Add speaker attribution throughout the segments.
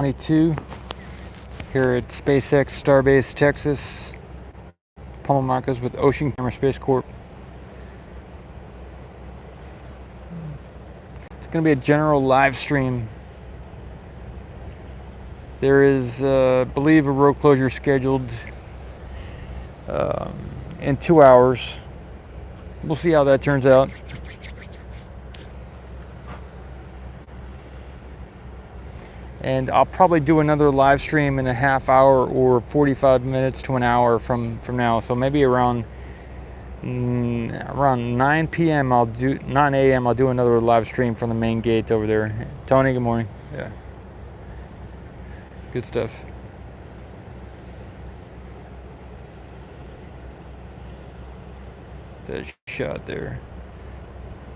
Speaker 1: 22 here at SpaceX Starbase, Texas, Palma Marcos with Ocean Camera Space Corp. It's going to be a general live stream. There is, I believe, a road closure scheduled in 2 hours. We'll see how that turns out. And I'll probably do another live stream in a half hour or 45 minutes to an hour from now. So maybe around 9 p.m. 9 a.m. I'll do another live stream from the main gate over there. Tony, good morning. Yeah. Good stuff. That shot there.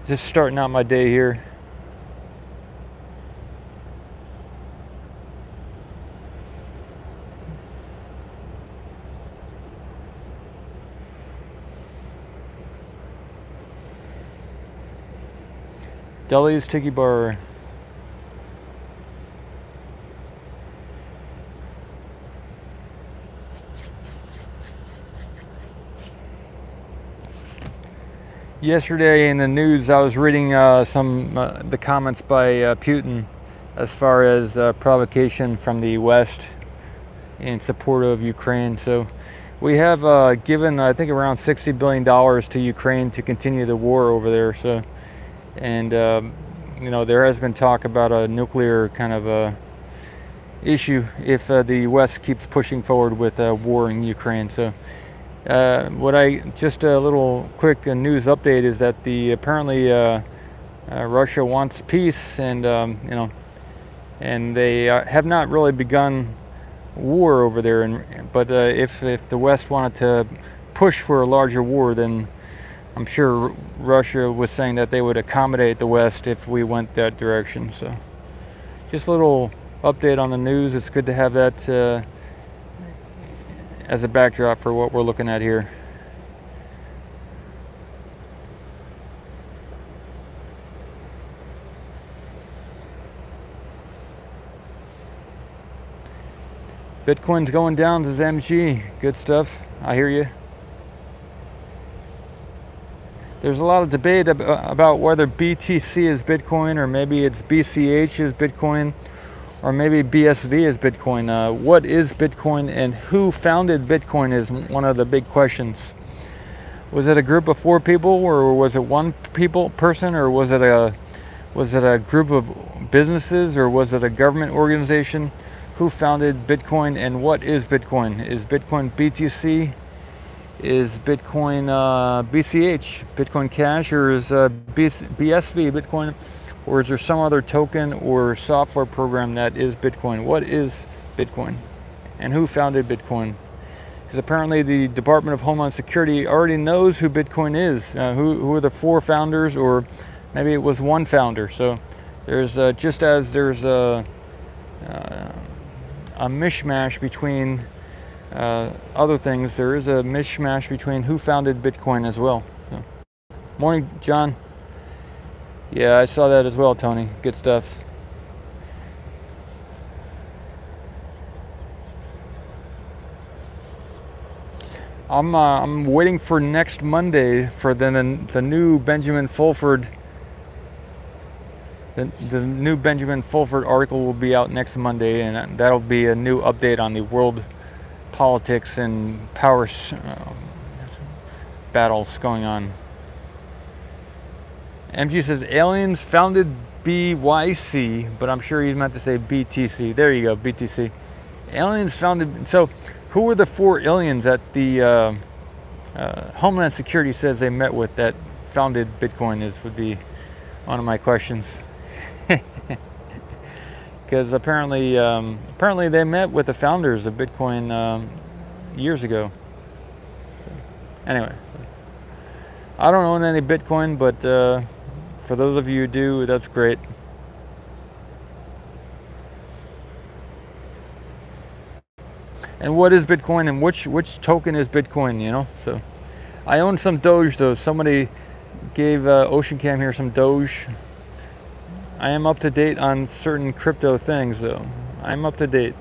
Speaker 1: Just starting out my day here. Deli's Tiki Bar. Yesterday in the news, I was reading the comments by Putin as far as provocation from the West in support of Ukraine. So we have given, I think, around $60 billion to Ukraine to continue the war over there. So, and you know, there has been talk about a nuclear kind of issue if the West keeps pushing forward with war in Ukraine. So. Just a little quick news update is that apparently Russia wants peace, and you know, and they have not really begun war over there. But if the West wanted to push for a larger war, then I'm sure Russia was saying that they would accommodate the West if we went that direction. So, just a little update on the news. It's good to have that. As a backdrop for what we're looking at here. Bitcoin's going down to MG. Good stuff. I hear you. There's a lot of debate about whether BTC is Bitcoin, or maybe it's BCH is Bitcoin, or maybe BSV is Bitcoin. What is Bitcoin and who founded Bitcoin is one of the big questions. Was it a group of 4 people, or was it one person, or was it a group of businesses, or was it a government organization? Who founded Bitcoin and what is Bitcoin? Is Bitcoin BTC? Is Bitcoin BCH, Bitcoin Cash, or is BSV Bitcoin? Or is there some other token or software program that is Bitcoin? What is Bitcoin? And who founded Bitcoin? Because apparently the Department of Homeland Security already knows who Bitcoin is. Who are the 4 founders, or maybe it was one founder. So there's just as there's a mishmash between other things, there is a mishmash between who founded Bitcoin as well. So, morning, John. Yeah, I saw that as well, Tony. Good stuff. I'm waiting for next Monday for the new Benjamin Fulford. The new Benjamin Fulford article will be out next Monday, and that'll be a new update on the world politics and power battles going on. MG says aliens founded BYC, but I'm sure he's meant to say BTC. There you go, BTC. Aliens founded. So, who were the 4 aliens that the Homeland Security says they met with that founded Bitcoin? Would be one of my questions. Because apparently they met with the founders of Bitcoin years ago. Anyway, I don't own any Bitcoin, but. For those of you who do, that's great. And what is Bitcoin, and which token is Bitcoin, you know? So I own some Doge though. Somebody gave Ocean Cam here some Doge. I am up to date on certain crypto things though. I'm up to date.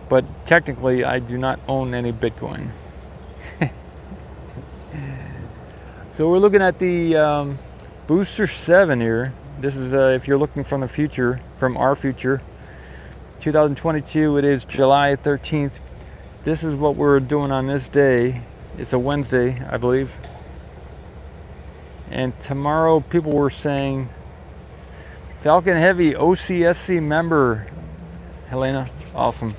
Speaker 1: But technically, I do not own any Bitcoin. So we're looking at the Booster 7 here. This is if you're looking from the future, from our future, 2022. It is July 13th. This is what we're doing on this day. It's a Wednesday, I believe. And tomorrow, people were saying, Falcon Heavy OCSC member, Helena, awesome.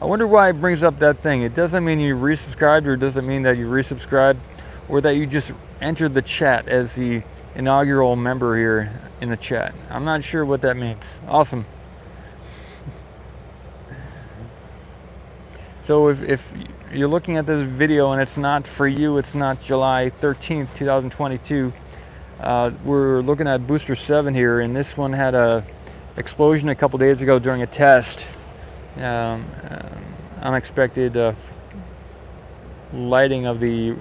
Speaker 1: I wonder why it brings up that thing. It doesn't mean you resubscribed, or it doesn't mean that you resubscribed, or that you just entered the chat as the inaugural member here in the chat. I'm not sure what that means. Awesome. So if you're looking at this video and it's not for you, it's not July 13th, 2022, we're looking at Booster 7 here, and this one had a explosion a couple days ago during a test. Unexpected lighting of the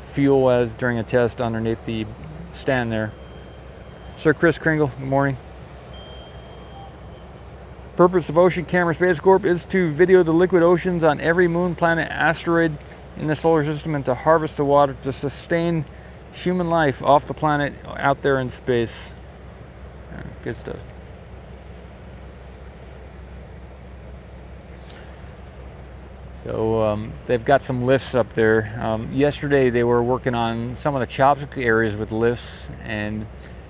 Speaker 1: fuel as during a test underneath the stand there. Sir Chris Kringle, good morning. Purpose of Ocean Camera Space Corp is to video the liquid oceans on every moon, planet, asteroid in the solar system, and to harvest the water to sustain human life off the planet out there in space. Good stuff. So they've got some lifts up there. Yesterday they were working on some of the chopstick areas with lifts, and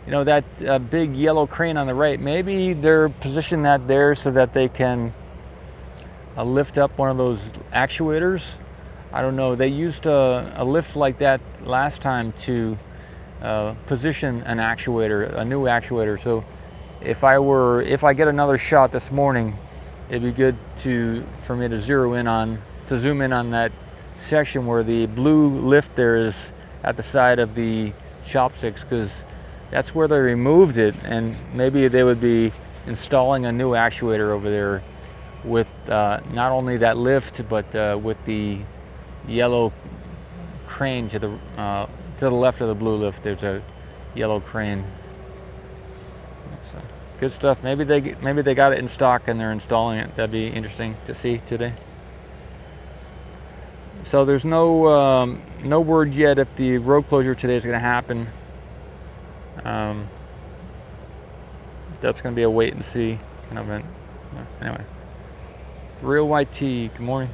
Speaker 1: you know that big yellow crane on the right, maybe they're positioning that there so that they can lift up one of those actuators. I don't know. They used a lift like that last time to position an actuator, a new actuator. So if I get another shot this morning, it'd be good for me to zoom in on that section where the blue lift there is at the side of the chopsticks, because that's where they removed it, and maybe they would be installing a new actuator over there with not only that lift, but with the yellow crane to the left of the blue lift. There's a yellow crane. So, good stuff. Maybe they got it in stock and they're installing it. That'd be interesting to see today. So there's no word yet if the road closure today is going to happen. That's going to be a wait and see kind of event. Anyway, Real YT, good morning.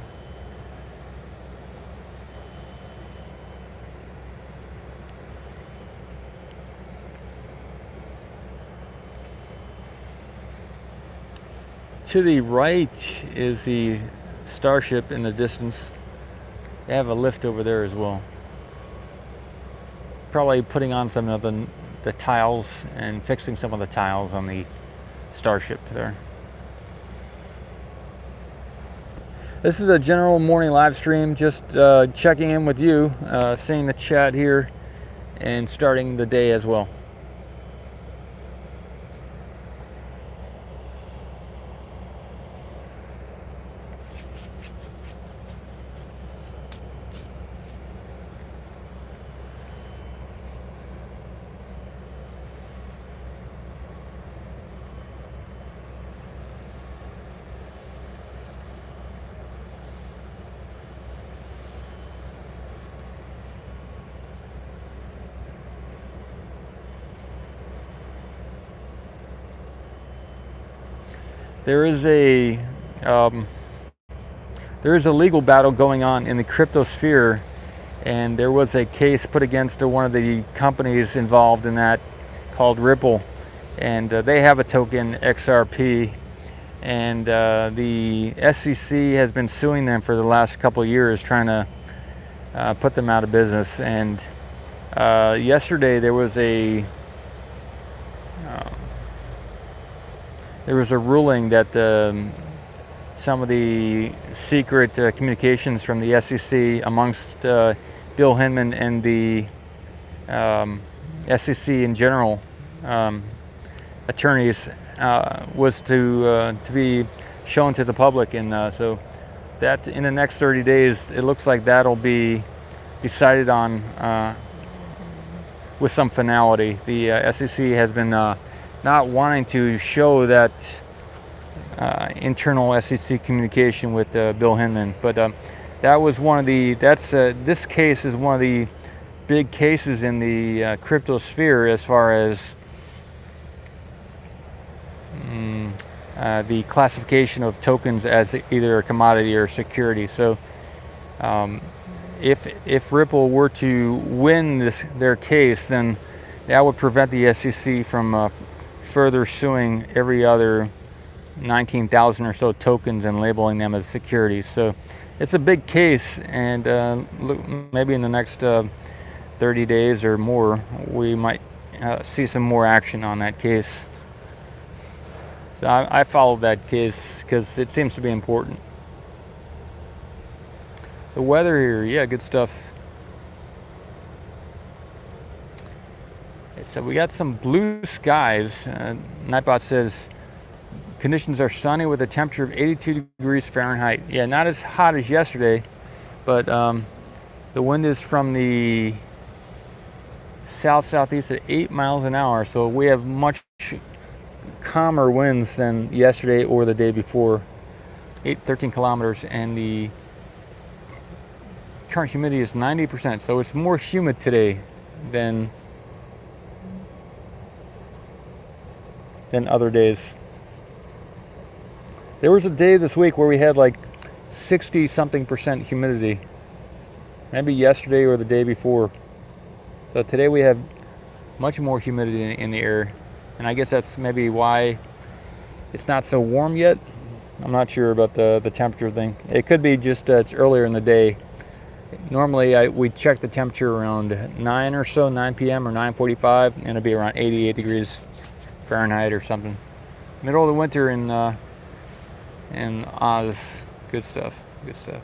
Speaker 1: To the right is the Starship in the distance. They have a lift over there as well. Probably putting on some of the tiles and fixing some of the tiles on the Starship there. This is a general morning live stream, just checking in with you, seeing the chat here, and starting the day as well. There is a legal battle going on in the crypto sphere, and there was a case put against one of the companies involved in that called Ripple, and they have a token XRP, and the SEC has been suing them for the last couple of years, trying to put them out of business. And yesterday there was a ruling that some of the secret communications from the SEC amongst Bill Hinman and the SEC in general attorneys was to be shown to the public, and so that in the next 30 days, it looks like that'll be decided on with some finality. The SEC has been not wanting to show that internal SEC communication with Bill Hinman, but that was one of the, this case is one of the big cases in the crypto sphere as far as the classification of tokens as either a commodity or security. So if Ripple were to win their case, then that would prevent the SEC from further suing every other 19,000 or so tokens and labeling them as securities. So it's a big case, and maybe in the next 30 days or more, we might see some more action on that case. So I followed that case because it seems to be important. The weather here, yeah, good stuff. So we got some blue skies. Nightbot says conditions are sunny with a temperature of 82 degrees Fahrenheit. Yeah, not as hot as yesterday, but the wind is from the south-southeast at 8 miles an hour. So we have much calmer winds than yesterday or the day before. 13 kilometers, and the current humidity is 90%. So it's more humid today than other days. There was a day this week where we had like 60-something% humidity. Maybe yesterday or the day before. So today we have much more humidity in the air. And I guess that's maybe why it's not so warm yet. I'm not sure about the temperature thing. It could be just it's earlier in the day. Normally we check the temperature around 9 or so, 9 p.m. or 9:45, and it'll be around 88 degrees Fahrenheit or something. Middle of the winter in Oz. Good stuff. Good stuff.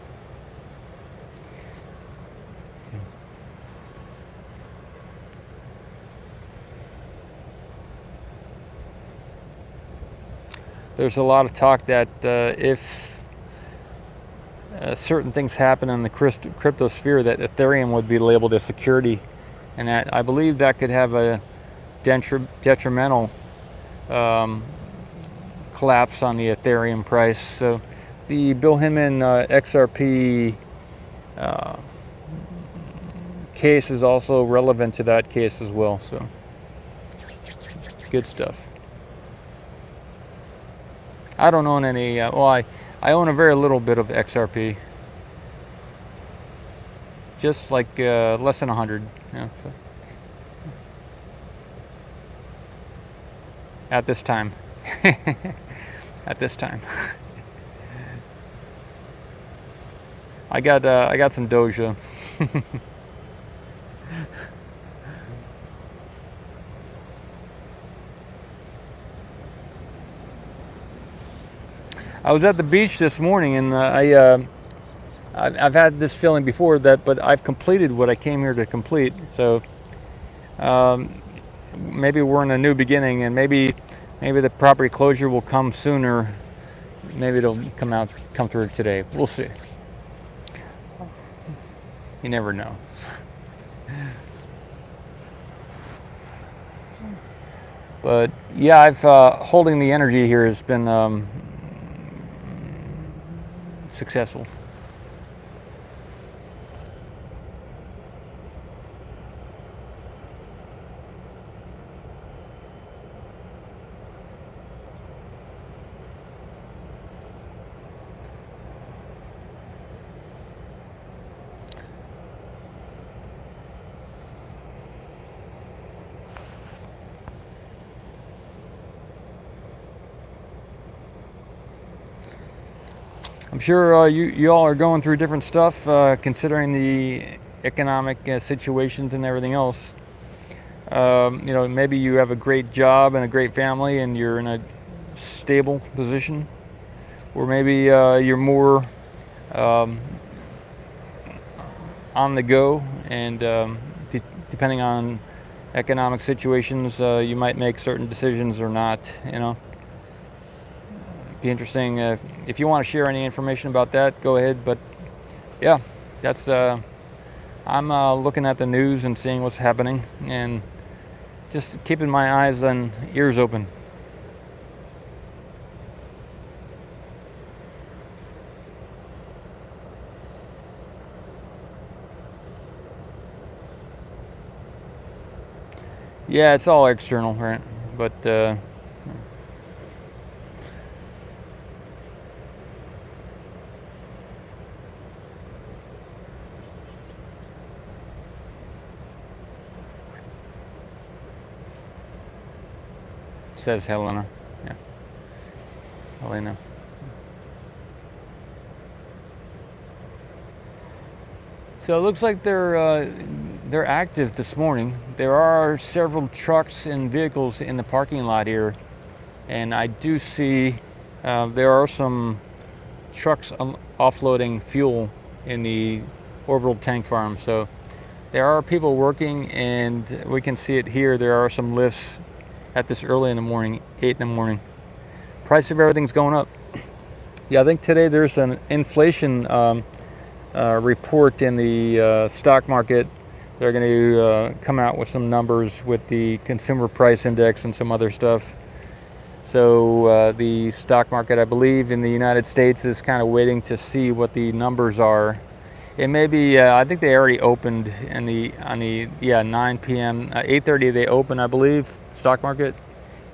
Speaker 1: There's a lot of talk that if certain things happen in the crypto sphere, that Ethereum would be labeled as security, and that I believe that could have a detrimental collapse on the Ethereum price. So the Bill Hinman XRP case is also relevant to that case as well. So good stuff. I don't own any, well, I own a very little bit of XRP. Just like less than 100. Yeah, so. At this time. At this time. I got some Doja. I was at the beach this morning, and I've had this feeling before but I've completed what I came here to complete. So maybe we're in a new beginning, and maybe the property closure will come sooner. Maybe it'll come through today. We'll see. You never know. But yeah, I've holding the energy here has been successful. I'm sure you all are going through different stuff, considering the economic situations and everything else. You know, maybe you have a great job and a great family, and you're in a stable position, or maybe you're more on the go, and depending on economic situations, you might make certain decisions or not. You know, be interesting. If you want to share any information about that, go ahead. But yeah, that's I'm looking at the news and seeing what's happening, and just keeping my eyes and ears open. Yeah, it's all external, right? But says Helena. Yeah, Helena. So it looks like they're active this morning. There are several trucks and vehicles in the parking lot here, and I do see there are some trucks offloading fuel in the orbital tank farm. So there are people working, and we can see it here. There are some lifts at this early in the morning, 8 in the morning. Price of everything's going up. Yeah, I think today there's an inflation report in the stock market. They're going to come out with some numbers with the consumer price index and some other stuff. So the stock market, I believe, in the United States is kind of waiting to see what the numbers are. It may be, I think they already opened on the 9 p.m. 8:30 they open, I believe, stock market,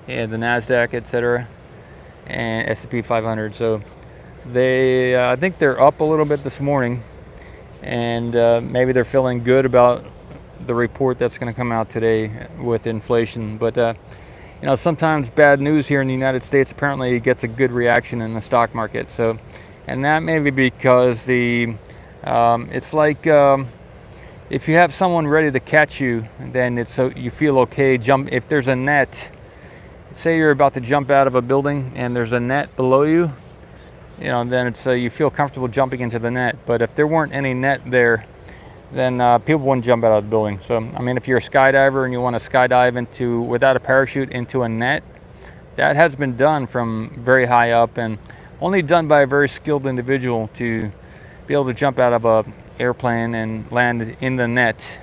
Speaker 1: and the NASDAQ, etc., and S&P 500. So they, I think they're up a little bit this morning, and maybe they're feeling good about the report that's going to come out today with inflation. But you know, sometimes bad news here in the United States apparently gets a good reaction in the stock market. So, and that may be because the it's like if you have someone ready to catch you, then it's so you feel okay. If there's a net, say you're about to jump out of a building and there's a net below you, you know, then it's you feel comfortable jumping into the net. But if there weren't any net there, then people wouldn't jump out of the building. So I mean, if you're a skydiver and you want to skydive into without a parachute into a net, that has been done from very high up, and only done by a very skilled individual to be able to jump out of a airplane and land in the net,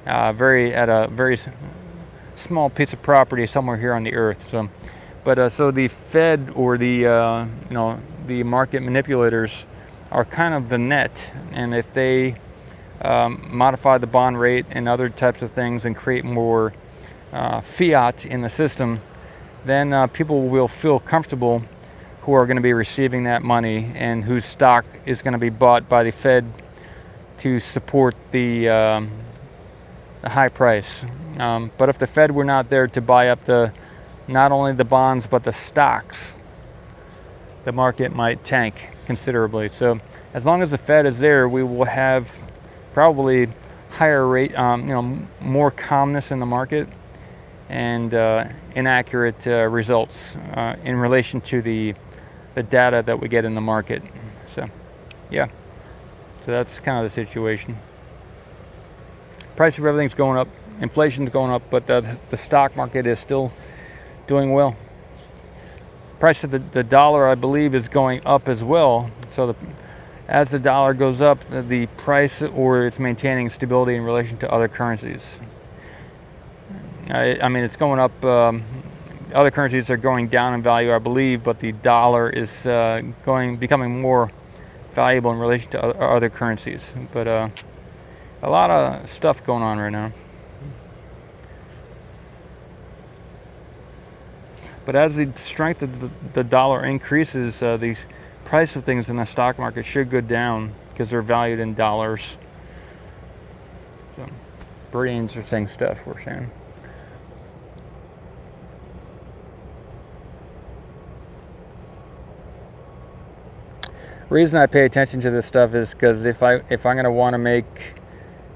Speaker 1: at a very small piece of property somewhere here on the earth. So, but so the Fed or the you know, the market manipulators are kind of the net, and if they modify the bond rate and other types of things and create more fiat in the system, then people will feel comfortable who are going to be receiving that money and whose stock is going to be bought by the Fed to support the high price. But if the Fed were not there to buy up not only the bonds but the stocks, the market might tank considerably. So as long as the Fed is there, we will have probably higher rate, you know, more calmness in the market, and inaccurate results in relation to the data that we get in the market. So yeah, so that's kind of the situation. Price of everything's going up, inflation's going up, but the stock market is still doing well. Price of the dollar, I believe, is going up as well. So as the dollar goes up, the price, or it's maintaining stability in relation to other currencies. I mean, it's going up. Other currencies are going down in value, I believe, but the dollar is becoming more valuable in relation to other currencies. But a lot of stuff going on right now. But as the strength of the dollar increases, the price of things in the stock market should go down because they're valued in dollars. So, pretty interesting stuff we're saying. The reason I pay attention to this stuff is because if I'm going to want to make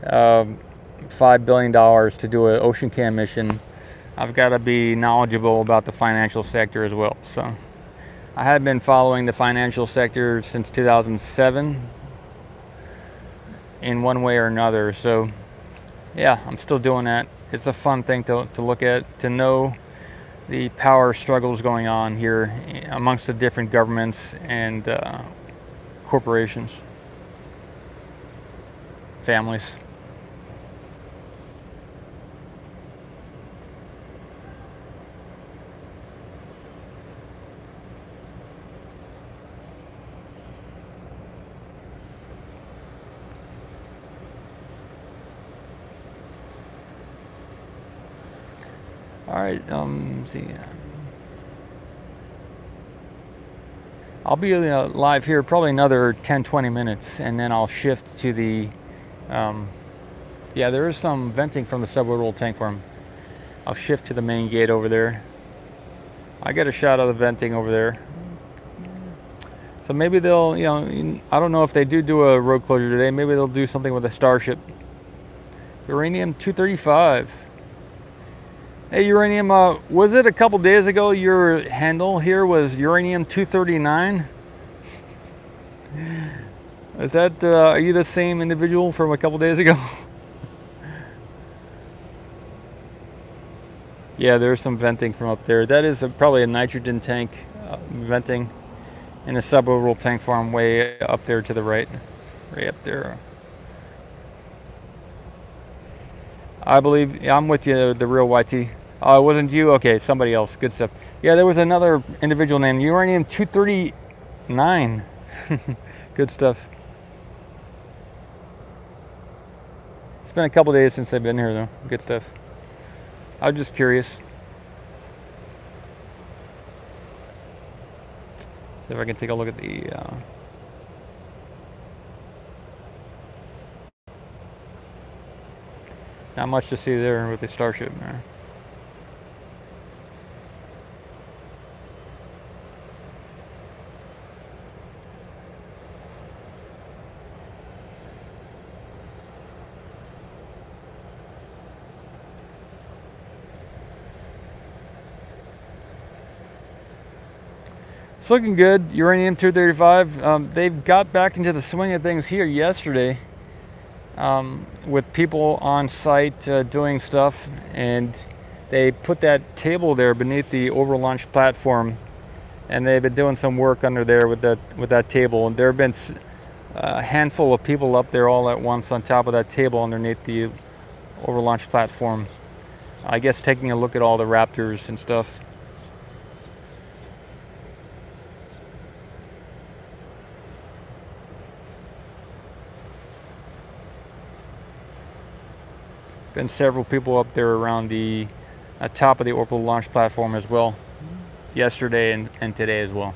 Speaker 1: $5 billion to do an OceanCam mission, I've got to be knowledgeable about the financial sector as well. So I have been following the financial sector since 2007 in one way or another. So yeah, I'm still doing that. It's a fun thing to look at, to know the power struggles going on here amongst the different governments and corporations, families. All right, let's see. I'll be live here probably another 10-20 minutes, and then I'll shift to the, yeah, there is some venting from the suborbital tank farm. I'll shift to the main gate over there. I get a shot of the venting over there. So maybe they'll, you know, I don't know if they do a road closure today. Maybe they'll do something with a Starship. Uranium 235. Hey Uranium, was it a couple days ago your handle here was Uranium 239? Is that, are you the same individual from a couple days ago? Yeah, there's some venting from up there. That is probably a nitrogen tank venting in a suborbital tank farm way up there to the right. Right up there. I believe, yeah, I'm with you, the real YT. Oh, it wasn't you? Okay, somebody else. Good stuff. Yeah, there was another individual named Uranium 239. Good stuff. It's been a couple days since I've been here, though. Good stuff. I was just curious. See if I can take a look at the... Not much to see there with the Starship there. It's looking good. Uranium 235. They've got back into the swing of things here yesterday. With people on site doing stuff, and they put that table there beneath the orbital launch platform, and they've been doing some work under there with that table. And there have been a handful of people up there all at once on top of that table underneath the orbital launch platform. I guess taking a look at all the Raptors and stuff. Been several people up there around the top of the orbital launch platform as well, yesterday and today as well.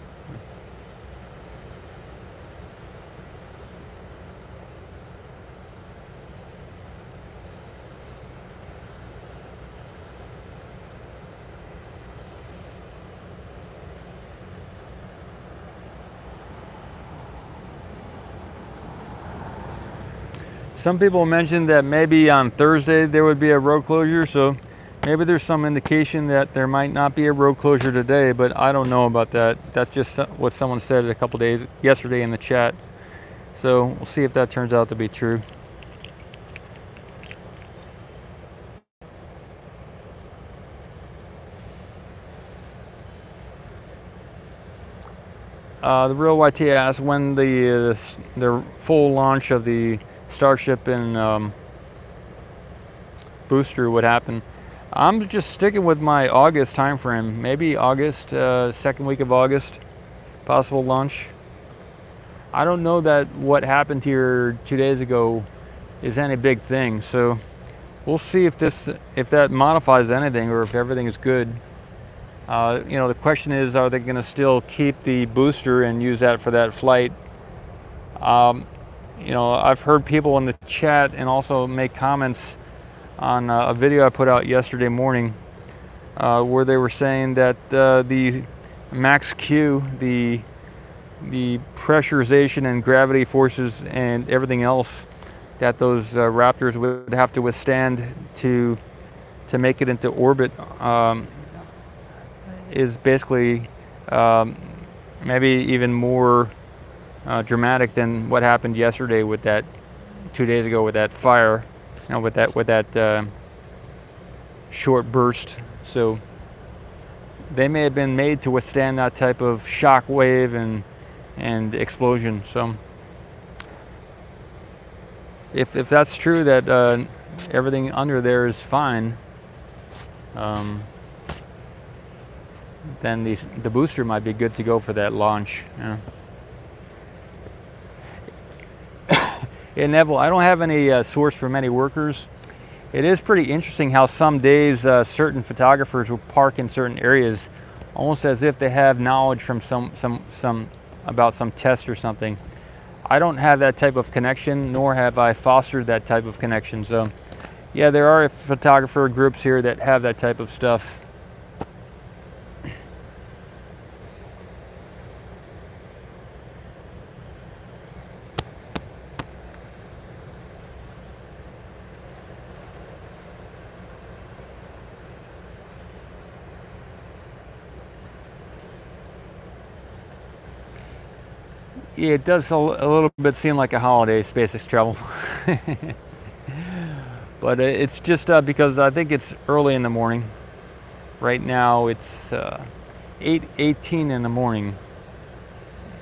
Speaker 1: Some people mentioned that maybe on Thursday there would be a road closure, so maybe there's some indication that there might not be a road closure today, but I don't know about that. That's just what someone said a couple days yesterday in the chat. So we'll see if that turns out to be true. The real YT asked when the full launch of the Starship and booster would happen. I'm just sticking with my August time frame. Maybe August, second week of August, possible launch. I don't know that what happened here 2 days ago is any big thing. So we'll see if that modifies anything or if everything is good. You know, the question is, are they going to still keep the booster and use that for that flight? You know, I've heard people in the chat and also make comments on a video I put out yesterday morning where they were saying that the max Q, the pressurization and gravity forces and everything else that those Raptors would have to withstand to make it into orbit is basically maybe even more dramatic than what happened yesterday with that 2 days ago with that fire, you know, with that short burst. So they may have been made to withstand that type of shock wave and explosion. So if that's true, that everything under there is fine, then the booster might be good to go for that launch. Yeah. Neville, I don't have any source from any workers. It is pretty interesting how some days certain photographers will park in certain areas, almost as if they have knowledge from some about some test or something. I don't have that type of connection, nor have I fostered that type of connection. So, yeah, there are photographer groups here that have that type of stuff. Yeah, it does a little bit seem like a holiday, SpaceX travel. But it's just because I think it's early in the morning. Right now it's 8:18 in the morning.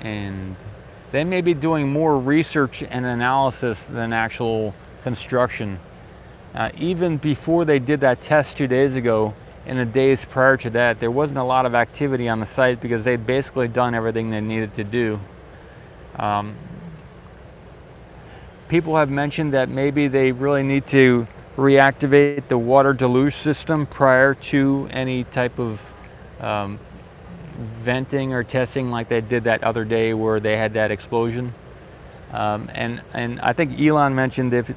Speaker 1: And they may be doing more research and analysis than actual construction. Even before they did that test 2 days ago, in the days prior to that, there wasn't a lot of activity on the site because they'd basically done everything they needed to do. People have mentioned that maybe they really need to reactivate the water deluge system prior to any type of venting or testing like they did that other day where they had that explosion. And I think Elon mentioned if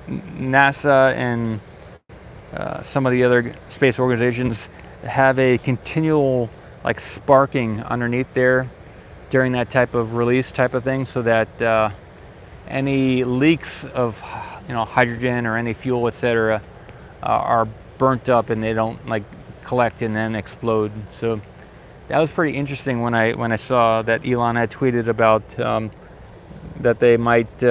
Speaker 1: NASA and some of the other space organizations have a continual like sparking underneath there during that type of release type of thing, so that any leaks of hydrogen or any fuel, etc., are burnt up and they don't like collect and then explode. So that was pretty interesting when I saw that Elon had tweeted about that they might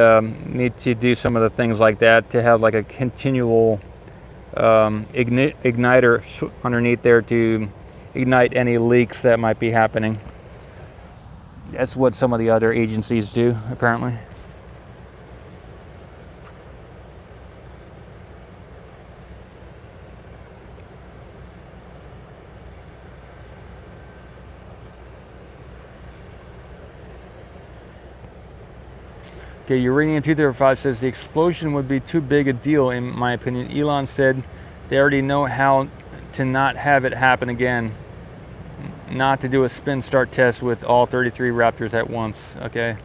Speaker 1: need to do some of the things like that to have like a continual igniter underneath there to ignite any leaks that might be happening. That's what some of the other agencies do, apparently. Okay, Uranium 235 says the explosion would be too big a deal, in my opinion. Elon said they already know how to not have it happen again. Not to do a spin start test with all 33 Raptors at once. Okay.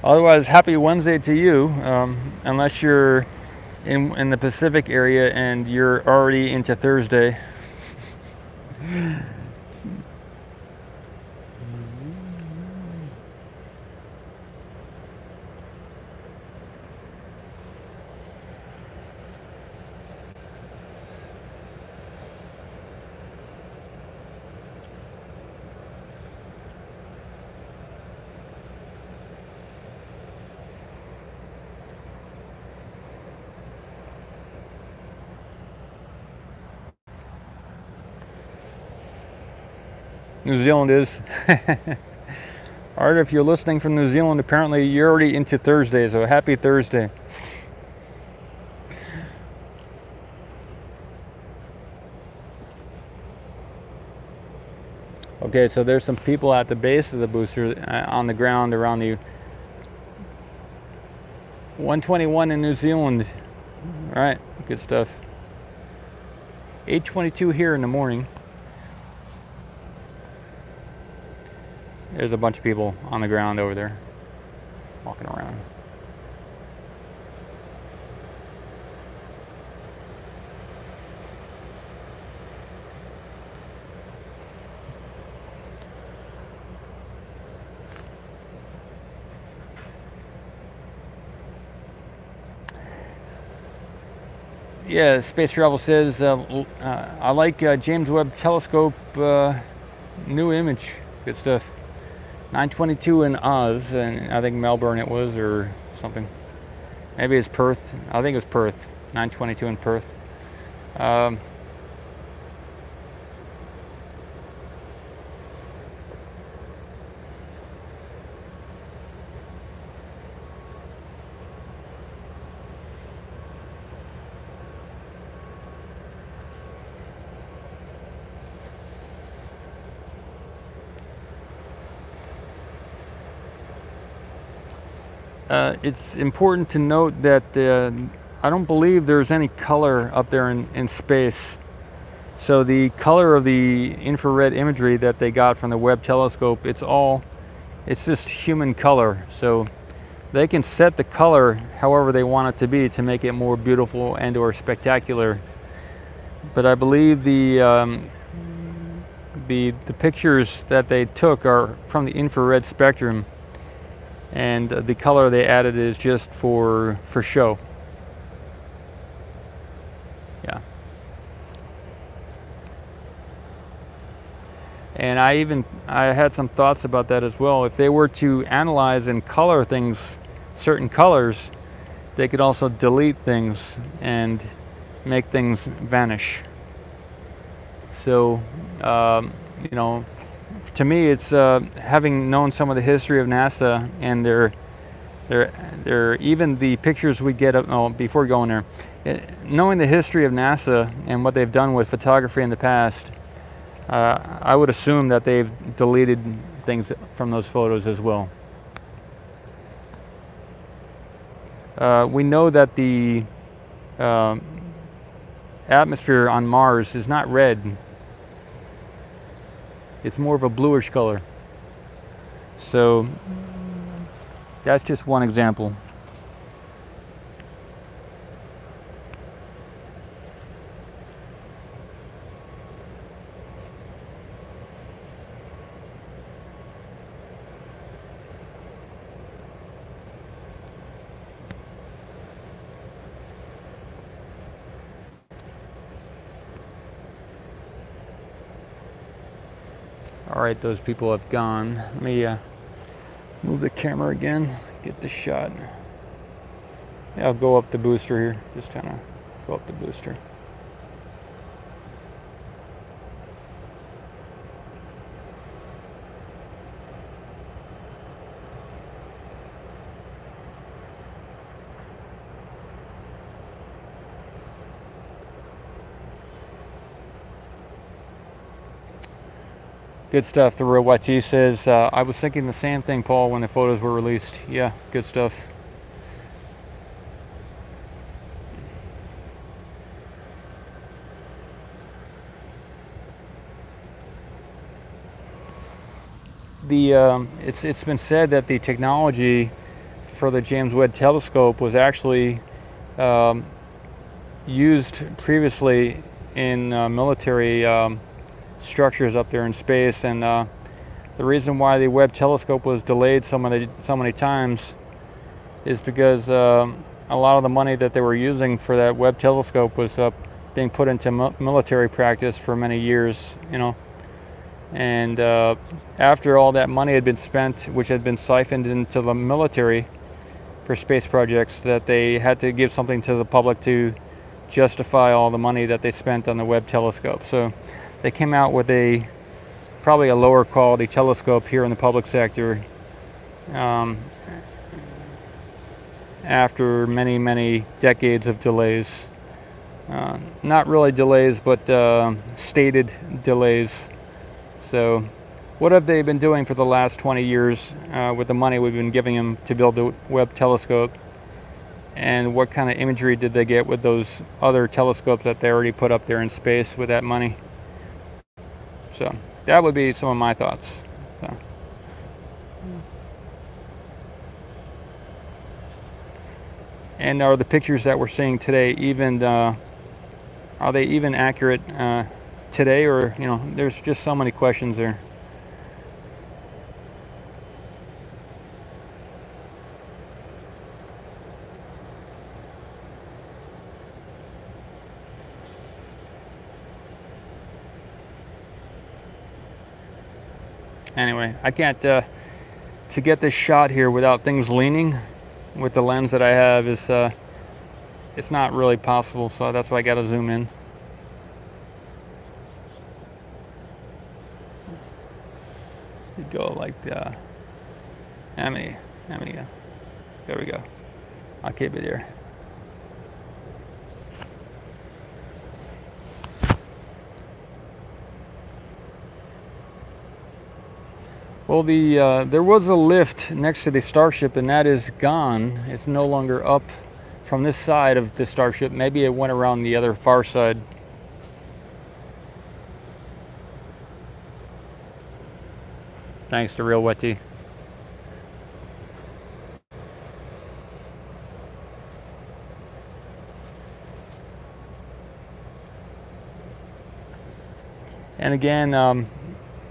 Speaker 1: Otherwise, happy Wednesday to you, unless you're in the Pacific area and you're already into Thursday. New Zealand is. Alright, if you're listening from New Zealand, apparently you're already into Thursday, so happy Thursday. Okay, so there's some people at the base of the booster on the ground around the 121 in New Zealand. Alright, good stuff. 8:22 here in the morning. There's a bunch of people on the ground over there, walking around. Yeah, Space Travel says, I like James Webb Telescope new image. Good stuff. 922 in Oz, and I think Melbourne it was, or something. Maybe it's Perth. I think it was Perth. 922 in Perth. It's important to note that I don't believe there's any color up there in space. So the color of the infrared imagery that they got from the Webb telescope, it's just human color. So they can set the color however they want it to be to make it more beautiful and or spectacular. But I believe the pictures that they took are from the infrared spectrum, and the color they added is just for show. Yeah. And I had some thoughts about that as well. If they were to analyze and color things certain colors, they could also delete things and make things vanish. So you know, to me, it's having known some of the history of NASA and their even the pictures we get of, before going there, knowing the history of NASA and what they've done with photography in the past, I would assume that they've deleted things from those photos as well. We know that the atmosphere on Mars is not red. It's more of a bluish color. So that's just one example. All right, those people have gone. Let me move the camera again, get the shot. Yeah, I'll go up the booster here. Just kind of go up the booster. Good stuff. The Real YT says, I was thinking the same thing, Paul, when the photos were released. Yeah, good stuff. It's been said that the technology for the James Webb Telescope was actually used previously in military structures up there in space, and the reason why the Webb telescope was delayed so many times is because a lot of the money that they were using for that Webb telescope was being put into military practice for many years, you know. And after all that money had been spent, which had been siphoned into the military for space projects, that they had to give something to the public to justify all the money that they spent on the Webb telescope. So they came out with probably a lower quality telescope here in the public sector after many decades of delays. Not really delays, but stated delays. So what have they been doing for the last 20 years with the money we've been giving them to build the Webb telescope? And what kind of imagery did they get with those other telescopes that they already put up there in space with that money? So that would be some of my thoughts. So. And are the pictures that we're seeing today even, are they even accurate today? Or, you know, there's just so many questions there. anyway, I can't, to get this shot here without things leaning with the lens that I have is, it's not really possible, so that's why I gotta zoom in. You go like that. How many, there we go. I'll keep it here. Well, there was a lift next to the Starship, and that is gone. It's no longer up from this side of the Starship. Maybe it went around the other far side. Thanks to Real Wetty. And again,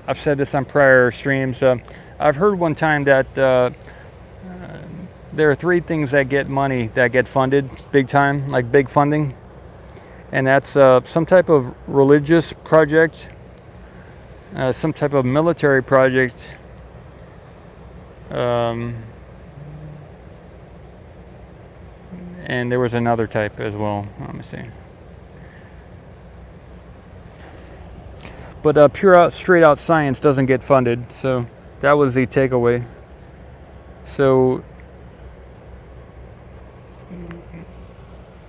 Speaker 1: I've said this on prior streams. I've heard one time that there are 3 things that get money, that get funded big time, like big funding. And that's some type of religious project, some type of military project, and there was another type as well. Let me see. But straight out science doesn't get funded, so that was the takeaway. So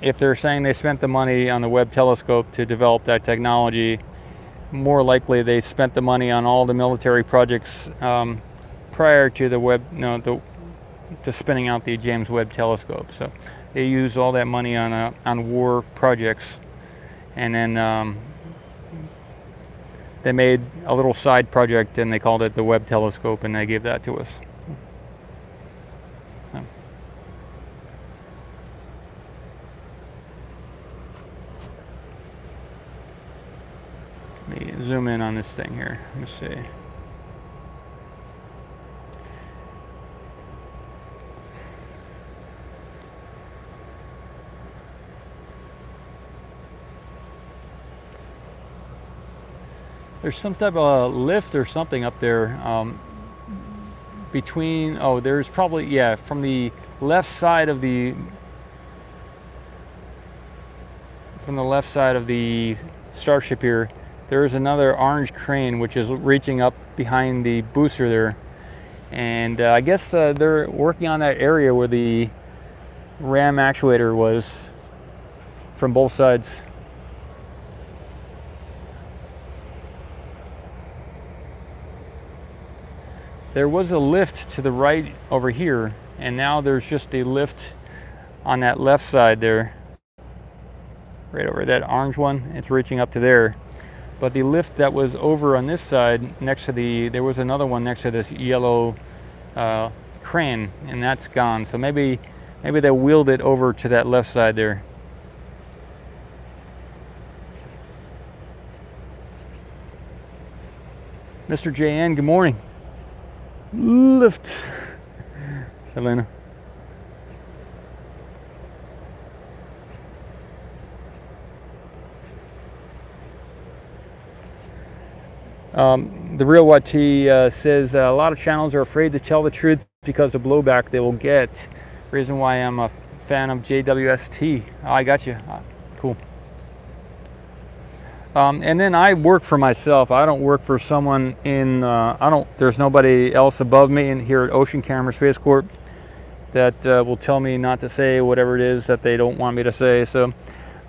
Speaker 1: if they're saying they spent the money on the Webb telescope to develop that technology, more likely they spent the money on all the military projects prior to the Webb, to spinning out the James Webb telescope. So they used all that money on war projects, and then they made a little side project and they called it the Webb telescope, and they gave that to us. Let me zoom in on this thing here. Let me see. There's some type of lift or something up there between, there's probably, yeah, from the left side of the Starship here, there is another orange crane which is reaching up behind the booster there. And I guess they're working on that area where the RAM actuator was from both sides. There was a lift to the right over here, and now there's just a lift on that left side there. Right over that orange one, it's reaching up to there. But the lift that was over on this side, next to there was another one next to this yellow crane, and that's gone. So maybe they wheeled it over to that left side there. Mr. JN, good morning. Lift. Helena. The Real YT says a lot of channels are afraid to tell the truth because of blowback they will get. Reason why I'm a fan of JWST. Oh, I got you. Cool. And then I work for myself. I don't work for someone in, there's nobody else above me in here at Ocean Camera Space Corp that will tell me not to say whatever it is that they don't want me to say. So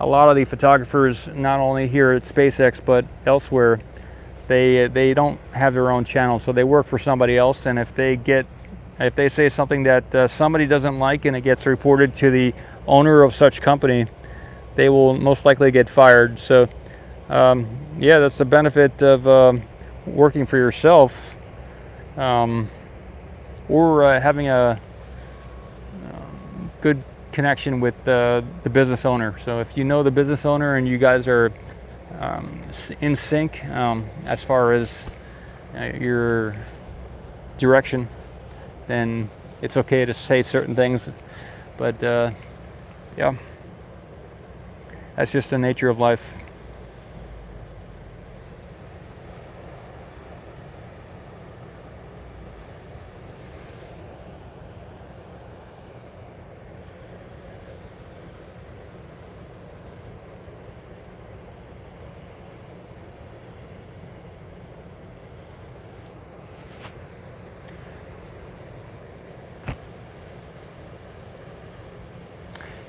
Speaker 1: a lot of the photographers, not only here at SpaceX, but elsewhere, they don't have their own channel. So they work for somebody else. And if they say something that somebody doesn't like and it gets reported to the owner of such company, they will most likely get fired. So yeah, that's the benefit of working for yourself, or having a good connection with the business owner. So if you know the business owner and you guys are in sync as far as your direction, then it's okay to say certain things. But yeah, that's just the nature of life.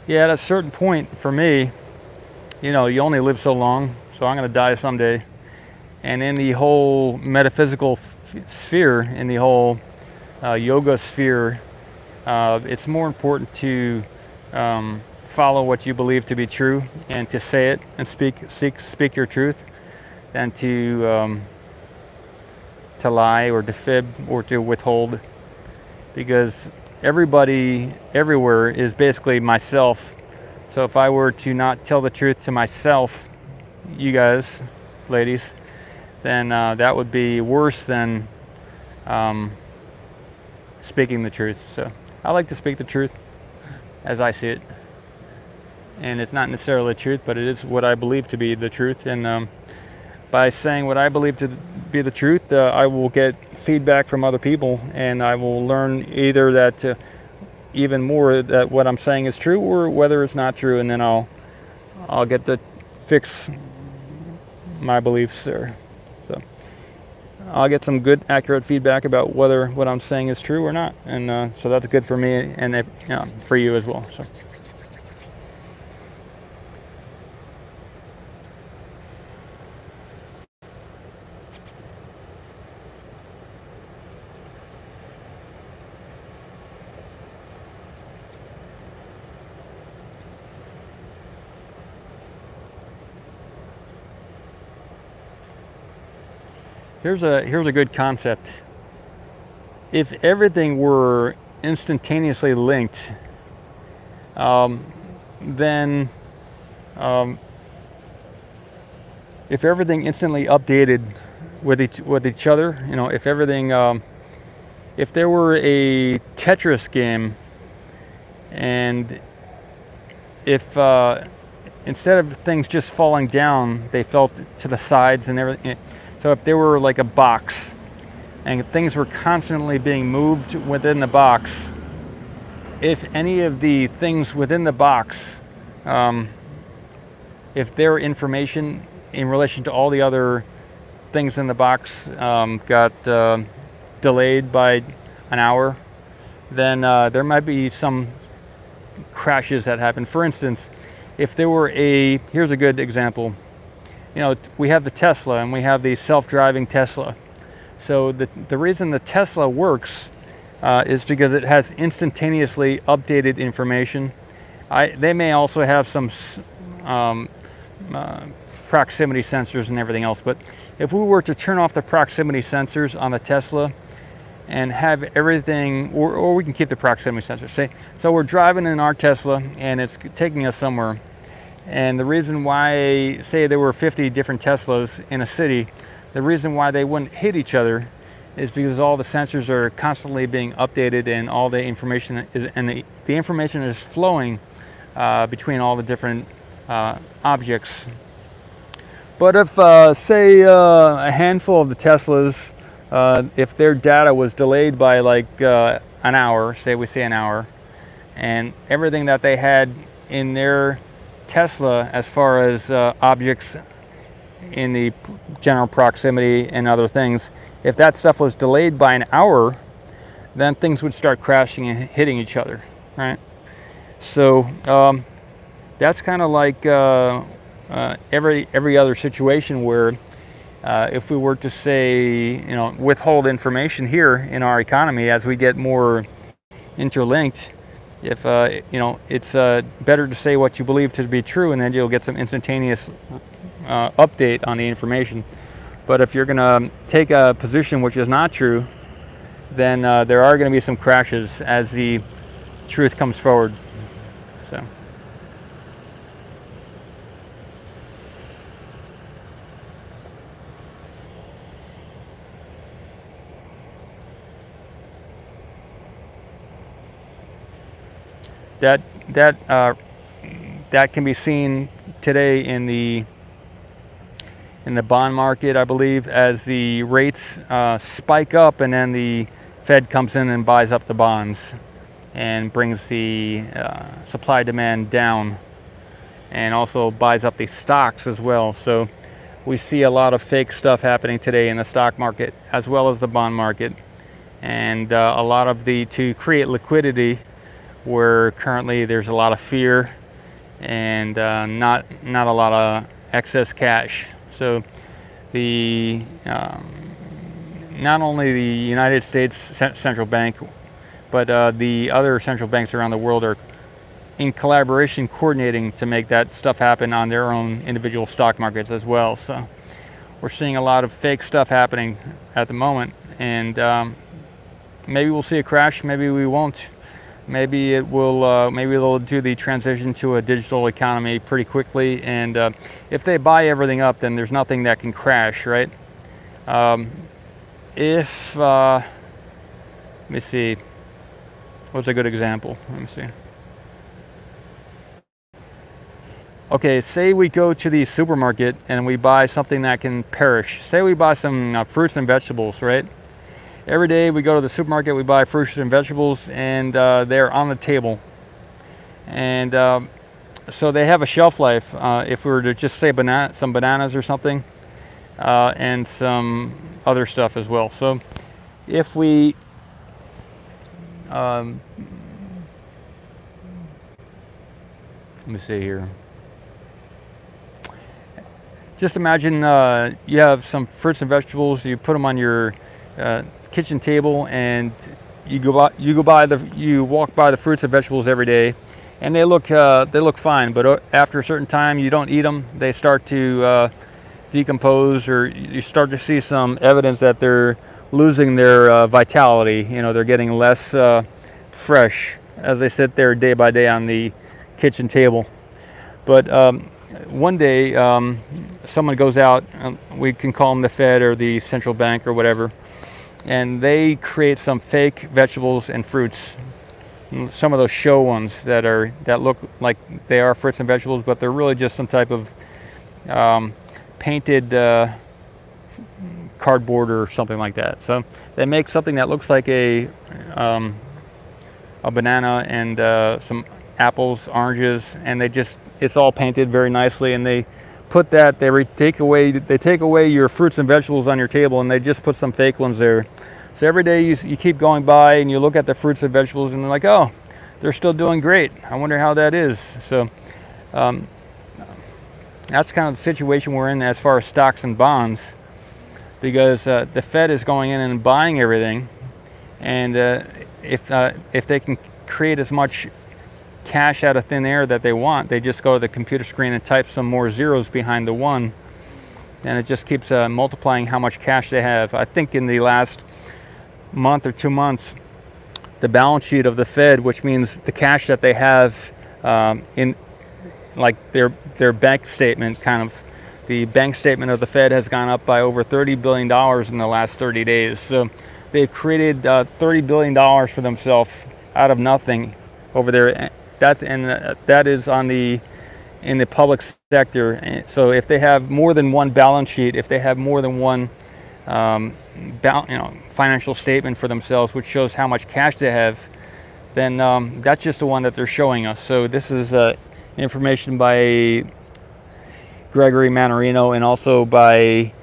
Speaker 1: yeah, at a certain point for me, you know, you only live so long, so I'm going to die someday. And in the whole metaphysical sphere, in the whole yoga sphere, it's more important to follow what you believe to be true and to say it and speak your truth than to lie or to fib or to withhold, because everybody everywhere is basically myself. So if I were to not tell the truth to myself, you guys, ladies, then that would be worse than speaking the truth. So I like to speak the truth as I see it, and it's not necessarily the truth, but it is what I believe to be the truth. And by saying what I believe to be the truth, I will get feedback from other people, and I will learn either that even more that what I'm saying is true or whether it's not true, and then I'll get to fix my beliefs there. So I'll get some good, accurate feedback about whether what I'm saying is true or not, and so that's good for me and for you as well. So. Here's a good concept. If everything were instantaneously linked, then if everything instantly updated with each other, you know, if everything, if there were a Tetris game, and if instead of things just falling down, they fell to the sides and everything. So if there were like a box and things were constantly being moved within the box, if any of the things within the box, if their information in relation to all the other things in the box got delayed by an hour, then there might be some crashes that happen. For instance, if there were here's a good example. You know, we have the Tesla and we have the self-driving Tesla. So the reason the Tesla works is because it has instantaneously updated information. They may also have some proximity sensors and everything else, but if we were to turn off the proximity sensors on the Tesla and have everything, or we can keep the proximity sensors. So we're driving in our Tesla and it's taking us somewhere. And the reason why, say there were 50 different Teslas in a city, the reason why they wouldn't hit each other is because all the sensors are constantly being updated, and all the information the information is flowing between all the different objects. But if, say, a handful of the Teslas, if their data was delayed by like an hour, say an hour, and everything that they had in their Tesla as far as objects in the general proximity and other things, if that stuff was delayed by an hour, then things would start crashing and hitting each other, right? So that's kind of like every other situation where if we were to say, you know, withhold information here in our economy as we get more interlinked, if you know, it's better to say what you believe to be true, and then you'll get some instantaneous update on the information. But if you're going to take a position which is not true, then there are going to be some crashes as the truth comes forward. So. That can be seen today in the bond market, I believe, as the rates spike up, and then the Fed comes in and buys up the bonds and brings the supply demand down, and also buys up the stocks as well. So we see a lot of fake stuff happening today in the stock market as well as the bond market, and a lot of to create liquidity where currently there's a lot of fear and not a lot of excess cash. So the not only the United States central bank, but the other central banks around the world are in collaboration, coordinating to make that stuff happen on their own individual stock markets as well. So we're seeing a lot of fake stuff happening at the moment, and maybe we'll see a crash, maybe we won't. Maybe it will. Maybe they'll do the transition to a digital economy pretty quickly, and if they buy everything up, then there's nothing that can crash, right? Let me see. What's a good example? Let me see. Okay, say we go to the supermarket and we buy something that can perish. Say we buy some fruits and vegetables, right? Every day we go to the supermarket, we buy fruits and vegetables, and they're on the table. And so they have a shelf life. If we were to just say some bananas or something, and some other stuff as well. So if we let me see here. Just imagine you have some fruits and vegetables. You put them on your kitchen table, and you walk by the fruits and vegetables every day, and they look fine. But after a certain time, you don't eat them. They start to decompose, or you start to see some evidence that they're losing their vitality. You know, they're getting less fresh as they sit there day by day on the kitchen table. But one day, someone goes out, we can call them the Fed or the central bank or whatever, and they create some fake vegetables and fruits. Some of those show ones that look like they are fruits and vegetables, but they're really just some type of painted cardboard or something like that. So they make something that looks like a banana and some apples, oranges, and it's all painted very nicely, and they put that, they take away your fruits and vegetables on your table, and they just put some fake ones there. So every day you keep going by and you look at the fruits and vegetables, and they're like, oh, they're still doing great. I wonder how that is. So that's kind of the situation we're in as far as stocks and bonds, because the Fed is going in and buying everything, and if they can create as much cash out of thin air that they want, they just go to the computer screen and type some more zeros behind the one, and it just keeps multiplying how much cash they have. I think in the last month or 2 months, the balance sheet of the Fed, which means the cash that they have in like their bank statement, kind of the bank statement of the Fed has gone up by over $30 billion in the last 30 days. So they've created $30 billion for themselves out of nothing over there. That is in the public sector. And so if they have more than one balance sheet, if they have more than one financial statement for themselves, which shows how much cash they have, then that's just the one that they're showing us. So this is information by Gregory Mannarino, and also by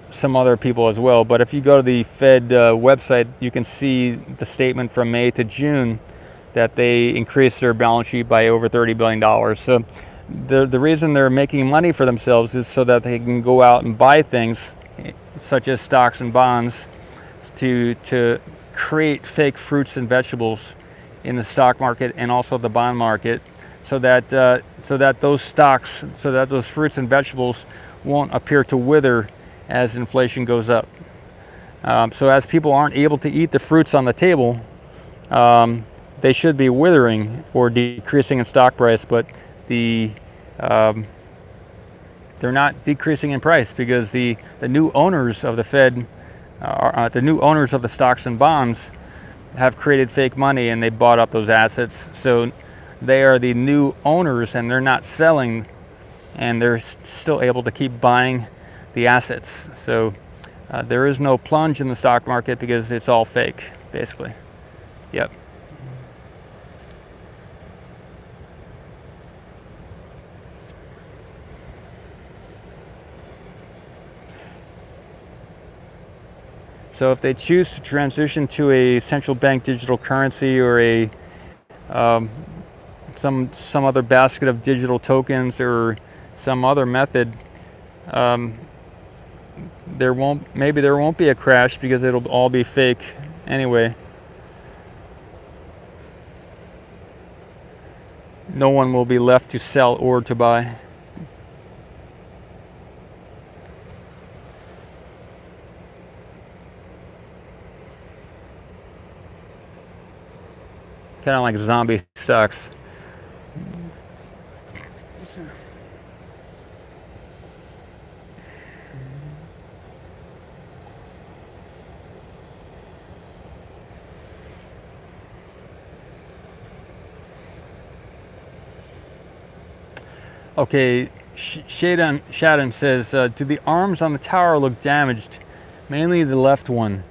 Speaker 1: some other people as well. But if you go to the Fed website, you can see the statement from May to June that they increased their balance sheet by over $30 billion. So the reason they're making money for themselves is so that they can go out and buy things such as stocks and bonds to create fake fruits and vegetables in the stock market and also the bond market, so that those fruits and vegetables won't appear to wither as inflation goes up. So as people aren't able to eat the fruits on the table, they should be withering or decreasing in stock price, but they're not decreasing in price, because the new owners of the Fed, the new owners of the stocks and bonds, have created fake money, and they bought up those assets. So they are the new owners, and they're not selling, and they're still able to keep buying the assets. So there is no plunge in the stock market because it's all fake, basically. Yep. So if they choose to transition to a central bank digital currency or a some other basket of digital tokens or some other method, maybe there won't be a crash because it'll all be fake anyway. No one will be left to sell or to buy. Kind of like zombie stocks. Okay, Shadon says, do the arms on the tower look damaged? Mainly the left one.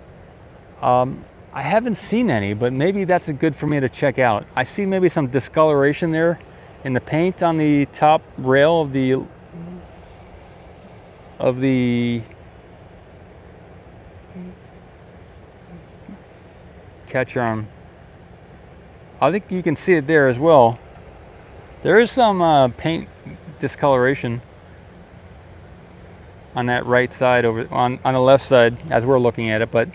Speaker 1: I haven't seen any, but maybe that's good for me to check out. I see maybe some discoloration there in the paint on the top rail of the catch arm. I think you can see it there as well. There is some paint discoloration on that right side over on the left side as we're looking at it, but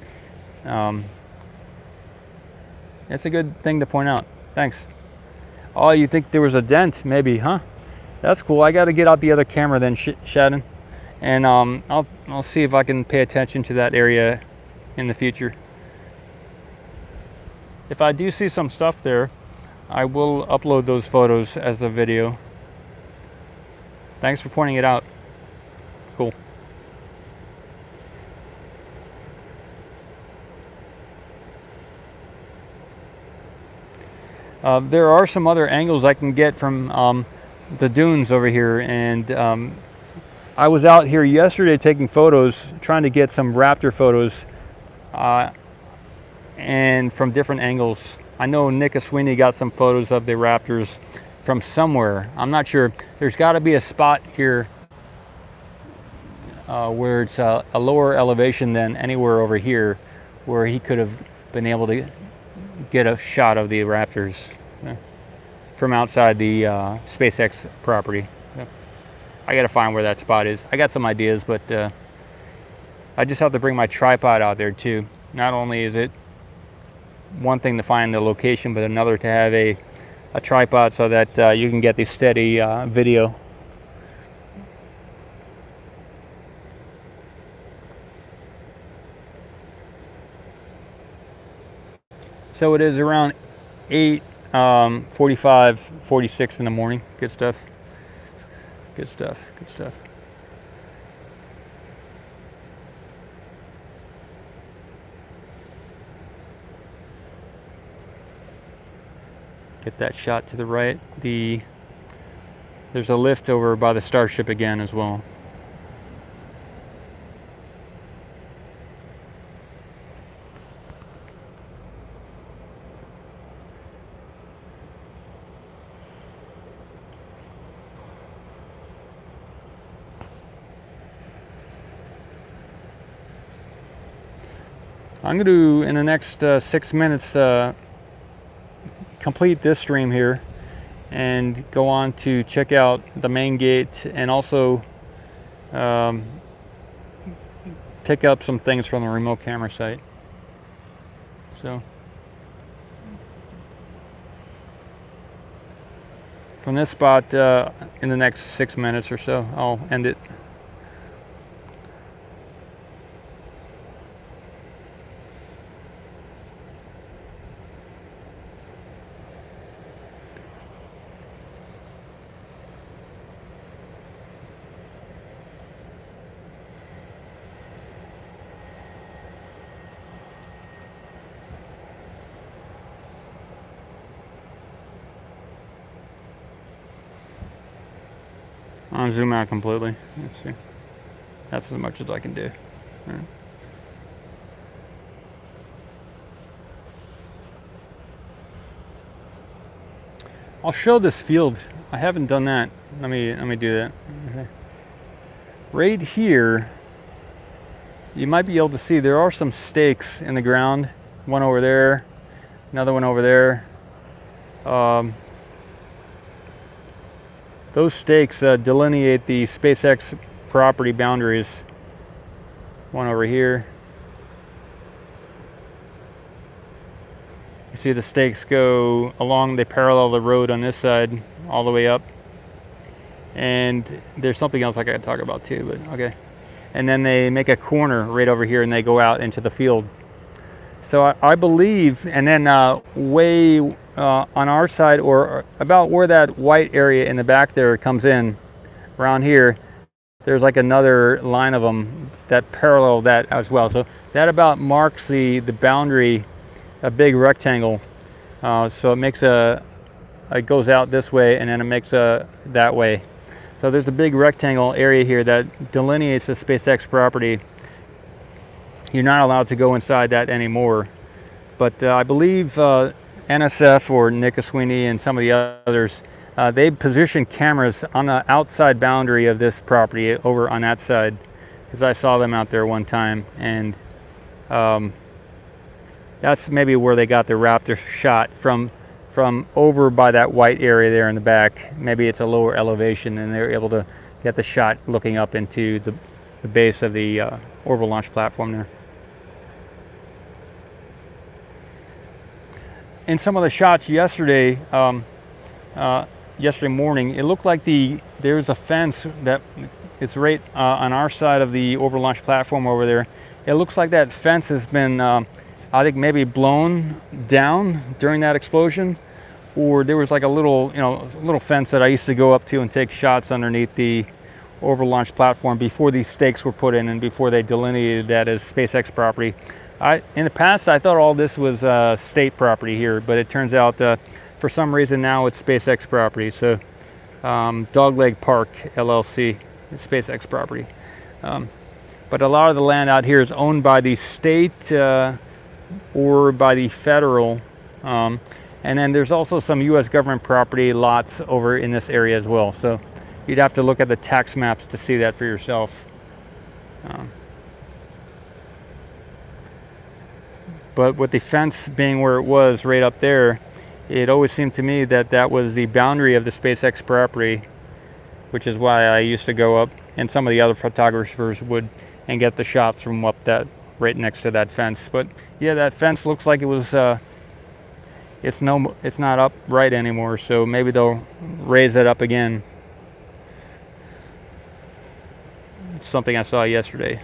Speaker 1: it's a good thing to point out. Thanks. Oh, you think there was a dent maybe, huh? That's cool. I got to get out the other camera then, Shadon, and I'll see if I can pay attention to that area in the future. If I do see some stuff there, I will upload those photos as a video. Thanks for pointing it out. Cool. There are some other angles I can get from the dunes over here, and I was out here yesterday taking photos, trying to get some Raptor photos, and from different angles. I know Nick Sweeney got some photos of the Raptors from somewhere. I'm not sure. There's got to be a spot here where it's a lower elevation than anywhere over here, where he could have been able to get a shot of the Raptors from outside the SpaceX property. I got to find where that spot is. I got some ideas, but I just have to bring my tripod out there too. Not only is it one thing to find the location, but another to have a tripod so that you can get the steady video. So it is around 8:45, 46 in the morning. Good stuff. Good stuff. Good stuff. Get that shot to the right. There's a lift over by the Starship again as well. I'm going to, in the next 6 minutes, complete this stream here and go on to check out the main gate and also pick up some things from the remote camera site. So from this spot, in the next 6 minutes or so, I'll end it. I'll zoom out completely. Let's see. That's as much as I can do. All right. I'll show this field. I haven't done that. Let me do that. Okay. Right here, you might be able to see there are some stakes in the ground. One over there, another one over there. Those stakes delineate the SpaceX property boundaries. One over here. You see the stakes go along, they parallel the road on this side all the way up. And there's something else I gotta talk about too, but okay. And then they make a corner right over here and they go out into the field. So I believe, and then way on our side, or about where that white area in the back there comes in, around here, there's like another line of them that parallel that as well. So that about marks the boundary, a big rectangle. So it makes it goes out this way and then it makes that way. So there's a big rectangle area here that delineates the SpaceX property. You're not allowed to go inside that anymore. But I believe NSF or Nick Sweeney and some of the others, they position cameras on the outside boundary of this property over on that side, because I saw them out there one time, and that's maybe where they got the Raptor shot from over by that white area there in the back. Maybe it's a lower elevation and they're able to get the shot looking up into the base of the orbital launch platform there. In some of the shots yesterday, yesterday morning, it looked like there's a fence that is right on our side of the orbital launch platform over there. It looks like that fence has been, I think, maybe blown down during that explosion, or there was like a little, little fence that I used to go up to and take shots underneath the orbital launch platform before these stakes were put in and before they delineated that as SpaceX property. In the past, I thought all this was state property here, but it turns out for some reason now it's SpaceX property. So Dogleg Park LLC, SpaceX property. But a lot of the land out here is owned by the state or by the federal. And then there's also some US government property lots over in this area as well. So you'd have to look at the tax maps to see that for yourself. But with the fence being where it was right up there, it always seemed to me that that was the boundary of the SpaceX property, which is why I used to go up, and some of the other photographers would, and get the shots from up that right next to that fence. But yeah, that fence looks like it was it's not up right anymore, so maybe they'll raise it up again. It's something I saw yesterday.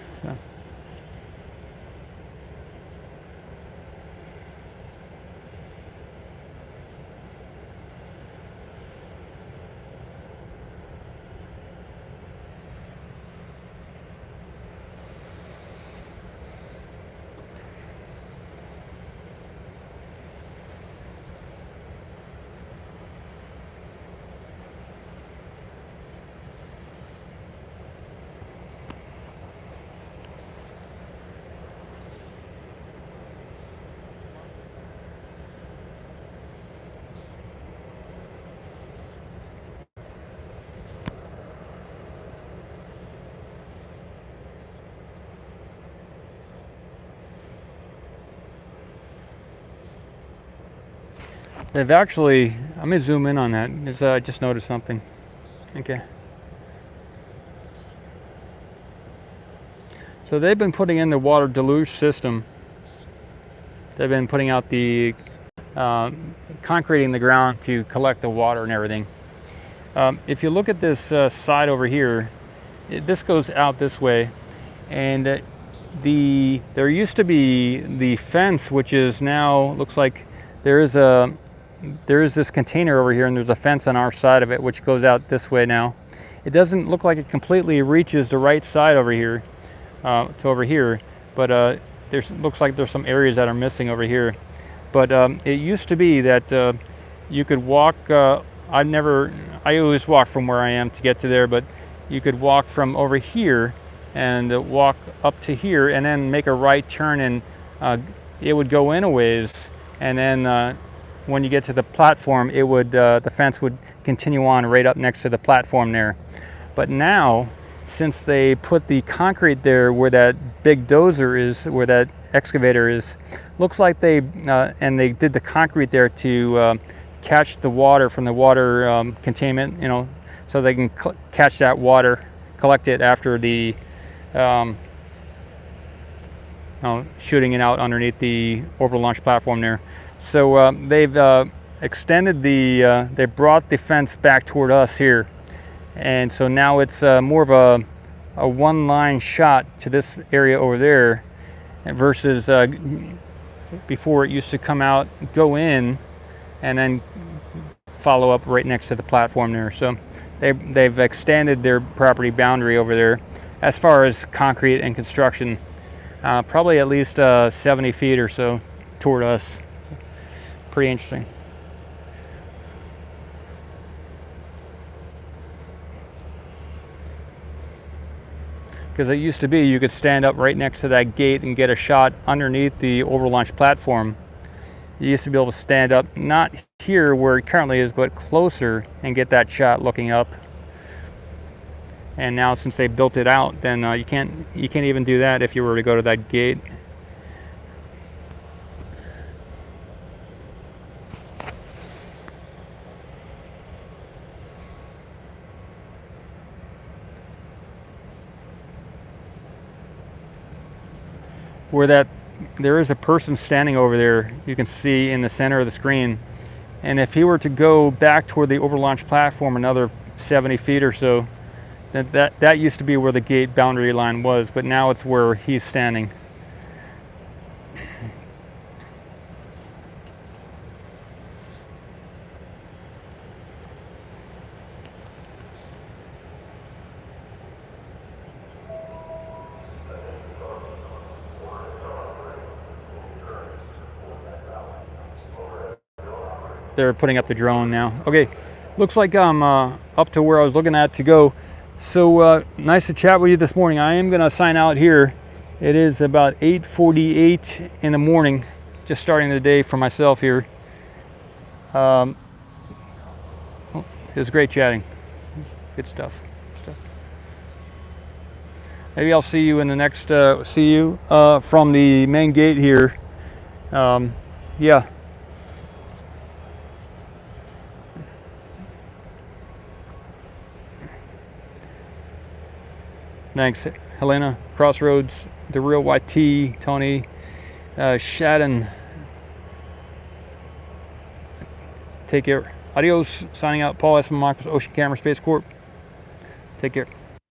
Speaker 1: They've actually, let me zoom in on that. I just noticed something. Okay. So they've been putting in the water deluge system. They've been putting out the concreting the ground to collect the water and everything. If you look at this side over here, this goes out this way, and there used to be the fence, which is now looks like there is this container over here, and there's a fence on our side of it which goes out this way now. It doesn't look like it completely reaches the right side over here to over here, but looks like there's some areas that are missing over here. But it used to be that you could walk, I always walk from where I am to get to there, but you could walk from over here and walk up to here and then make a right turn, and it would go in a ways, and then when you get to the platform, it would the fence would continue on right up next to the platform there. But now, since they put the concrete there where that big dozer is, where that excavator is, looks like they and they did the concrete there to catch the water from the water containment, you know, so they can catch that water, collect it after the shooting it out underneath the orbital launch platform there. So they've extended the, they brought the fence back toward us here. And so now it's more of a one-line shot to this area over there versus before it used to come out, go in, and then follow up right next to the platform there. So they've extended their property boundary over there as far as concrete and construction, probably at least 70 feet or so toward us. Pretty interesting. Because it used to be you could stand up right next to that gate and get a shot underneath the orbital launch platform. You used to be able to stand up, not here where it currently is, but closer and get that shot looking up. And now since they built it out, then you can't even do that if you were to go to that gate. Where there is a person standing over there, you can see in the center of the screen. And if he were to go back toward the orbital launch platform another 70 feet or so, then that used to be where the gate boundary line was, but now it's where he's standing. They're putting up the drone now. Okay, looks like I'm up to where I was looking at to go. So nice to chat with you this morning. I am going to sign out here. It is about 8:48 in the morning, just starting the day for myself here. It was great chatting. Good stuff. Maybe I'll see you in the next, see you from the main gate here. Yeah. Thanks, Helena, Crossroads, The Real YT, Tony, Shadden. Take care. Adios. Signing out, Paul S. Ocean Camera Space Corp. Take care.